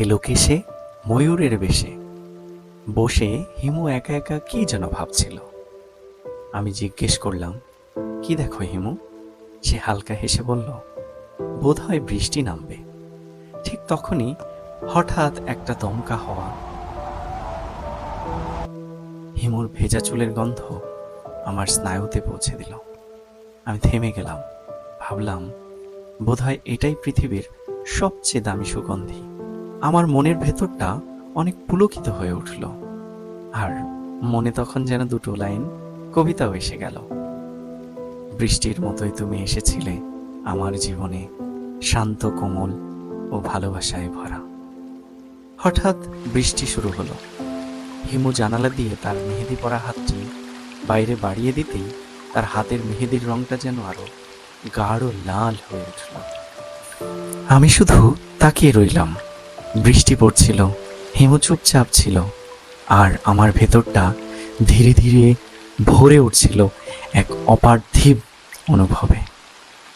এলো কেশে ময়ূরের বেশে, বসে হিমু একা একা কি যেন ভাবছিল। আমি জিজ্ঞেস করলাম, কি দেখো হিমু? সে হালকা হেসে বলল, বোধহয় বৃষ্টি নামবে। ঠিক তখনই হঠাৎ একটা দমকা হওয়া, হিমুর ভেজা চুলের গন্ধ আমার স্নায়ুতে পৌঁছে দিল। আমি থেমে গেলাম, ভাবলাম বোধহয় এটাই পৃথিবীর সবচেয়ে দামি সুগন্ধি। আমার মনের ভেতরটা অনেক পুলকিত হয়ে উঠল, আর মনে তখন যেন দুটো লাইন কবিতাও এসে গেল। বৃষ্টির মতোই তুমি এসেছিলে আমার জীবনে, শান্ত কোমল ও ভালোবাসায় ভরা। হঠাৎ বৃষ্টি শুরু হলো। হিমু জানালা দিয়ে তার মেহেদি পরা হাতটি বাইরে বাড়িয়ে দিতেই তার হাতের মেহেদির রংটা যেন আরো গাঢ় লাল হয়ে উঠল। আমি শুধু তাকিয়ে রইলাম। বৃষ্টি পড়ছিল, হিমু চুপচাপ ছিল, আর আমার ভেতরটা ধীরে ধীরে ভরে উঠছিল এক অপার্থিব অনুভবে।